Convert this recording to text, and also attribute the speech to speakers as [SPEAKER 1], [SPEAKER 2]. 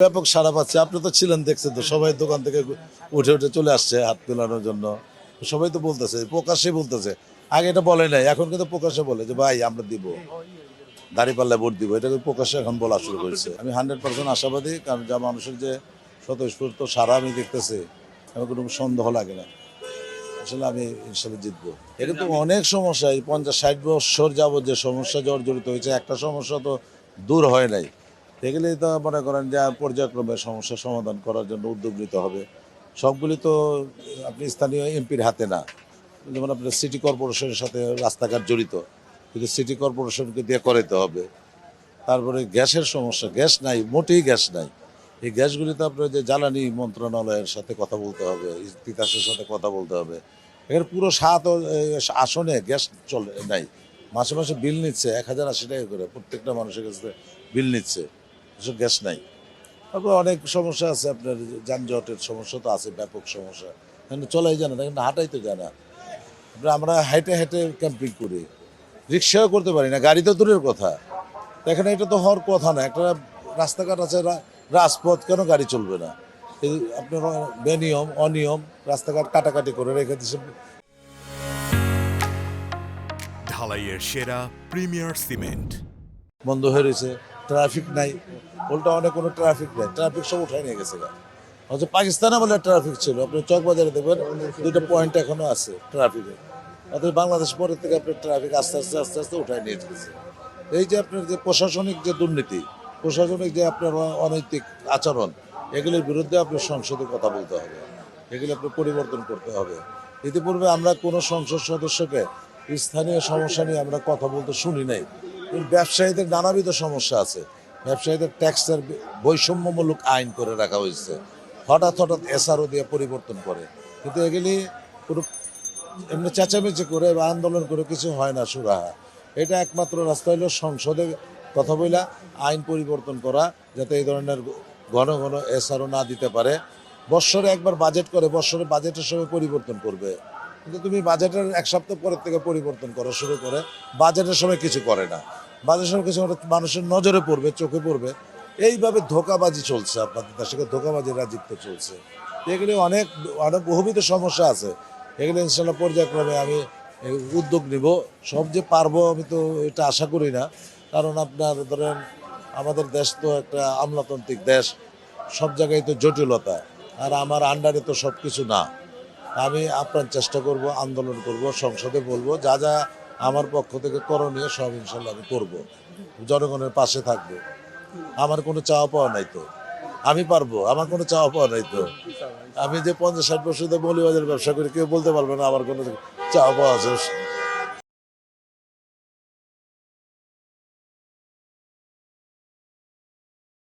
[SPEAKER 1] ব্যাপক সাড়া পাচ্ছে। আপনি তো ছিলেন, দেখছেন তো, সবাই দোকান থেকে উঠে উঠে চলে আসছে হাত মেলানোর জন্য। সবাই তো বলতেছে, প্রকাশ্যে বলতেছে। আগে এটা বলে নাই, এখন কিন্তু প্রকাশ্যে বলে যে ভাই আমরা দিব, দাঁড়িপাল্লায় ভোট দিব, এটা প্রকাশ্যে এখন বলা শুরু করেছে। আমি 100% আশাবাদী, কারণ যা মানুষের যে স্বতঃস্ফূর্ত সারা আমি দেখতেছি, আমার কোনো সন্দেহ লাগে না। আসলে আমি ইনশাল্লাহ জিতবো। এটা তো অনেক সমস্যা, এই 50-60 বছর যাবত যে সমস্যা জর্জরিত হয়েছে, একটা সমস্যা তো দূর হয় নাই। এগুলি তো মনে করেন যে পর্যায়ক্রমে সমস্যা সমাধান করার জন্য উদ্যোগ নিতে হবে। সবগুলি তো আপনি স্থানীয় এমপির হাতে না। যেমন আপনার সিটি কর্পোরেশনের সাথে রাস্তাঘাট জড়িত, কিন্তু সিটি কর্পোরেশনকে দিয়ে করাতে হবে। তারপরে গ্যাসের সমস্যা, গ্যাস নাই, মোটেই গ্যাস নাই। এই গ্যাসগুলিতে আপনার যে জ্বালানি মন্ত্রণালয়ের সাথে কথা বলতে হবে, তিতাসের সাথে কথা বলতে হবে। এখানে পুরো 7 আসনে গ্যাস চলে নাই। মাসে মাসে বিল নিচ্ছে 1080 টাকা করে, প্রত্যেকটা মানুষের কাছে বিল নিচ্ছে, এসব গ্যাস নাই। তারপর অনেক সমস্যা আছে, আপনার যানজটের সমস্যা তো আছে, ব্যাপক সমস্যা। এখানে চলাই যায় না, এখানে হাঁটাই তো যায় না। আমরা হেঁটে হেঁটে ক্যাম্পিং করি, রিক্সাও করতে পারি না, গাড়ি তো দূরের কথা। এখানে এটা তো হওয়ার কথা না। একটা রাস্তাঘাট আছে, রাজপথ, কেন গাড়ি চলবে না? এই আপনার বেনিয়ম অনিয়ম রাস্তাঘাট কাটাকাটি করে রেখে দিচ্ছে।
[SPEAKER 2] ঢালাইয়ের সেরা প্রিমিয়ার সিমেন্ট।
[SPEAKER 1] বন্ধ হয়ে রয়েছে, ট্রাফিক নাই, উল্টা অনেক কোনো ট্রাফিক নাই, ট্রাফিক সব উঠাই নিয়ে গেছে। হচ্ছে পাকিস্তানে বলে ট্রাফিক ছিল, আপনি চকবাজারে দেখবেন 2টা পয়েন্ট এখনো আছে ট্রাফিকে। অথচ বাংলাদেশ পরের থেকে আপনার ট্রাফিক আস্তে আস্তে আস্তে আস্তে উঠাই নিয়ে গেছে। এই যে আপনার যে প্রশাসনিক যে দুর্নীতি, প্রশাসনিক যে আপনার অনৈতিক আচরণ, এগুলির বিরুদ্ধে আপনার সংসদে কথা বলতে হবে, এগুলি আপনার পরিবর্তন করতে হবে। ইতিপূর্বে আমরা কোনো সংসদ সদস্যকে স্থানীয় সমস্যা নিয়ে আমরা কথা বলতে শুনি নাই। ব্যবসায়ীদের নানাবিধ সমস্যা আছে, ব্যবসায়ীদের ট্যাক্সের বৈষম্যমূলক আইন করে রাখা হয়েছে, হঠাৎ হঠাৎ এসআরও দিয়ে পরিবর্তন করে। কিন্তু এগুলি কোনো এমনি চেঁচামেচি করে বা আন্দোলন করে কিছু হয় না সুরাহা। এটা একমাত্র রাস্তা হলো সংসদে কথা বলা, আইন পরিবর্তন করা, যাতে এই ধরনের ঘন ঘন এসআরও না দিতে পারে। বৎসরে একবার বাজেট করে, বৎসরে বাজেটের সময় পরিবর্তন করবে, কিন্তু তুমি বাজেটের 1 সপ্তাহ পরের থেকে পরিবর্তন করা শুরু করে, বাজেটের সময় কিছু করে না। বাজেটের সময় কিছু মানুষের নজরে পড়বে, চোখে পড়বে। এইভাবে ধোঁকাবাজি চলছে, আপনাদের দেশে ধোঁকাবাজির রাজত্ব চলছে। এগুলি অনেক অনেক বহুবিধ সমস্যা আছে। এগুলো ইনশাল্লাহ পর্যায়ক্রমে আমি উদ্যোগ নিব। সব যে পারবো আমি তো এটা আশা করি না, কারণ আপনার ধরেন আমাদের দেশ তো একটা আমলাতান্ত্রিক দেশ, সব জায়গায় তো জটিলতা, আর আমার আন্ডারে তো সব কিছু না। আমি আপ্রাণ চেষ্টা করব, আন্দোলন করব, সংসদে বলবো, যা যা আমার পক্ষ থেকে করণীয় সব ইনশাল্লাহ আমি করব, জনগণের পাশে থাকবো। আমার কোনো চাওয়া পাওয়া নাই তো, আমি পারবো, আমার কোনো চাওয়া পাওয়া নাই তো। আমি যে 50-60 বছর ধরে মৌলবাজারের ব্যবসা করি, কেউ বলতে পারবে না আমার কোনো চাওয়া পাওয়া আছে।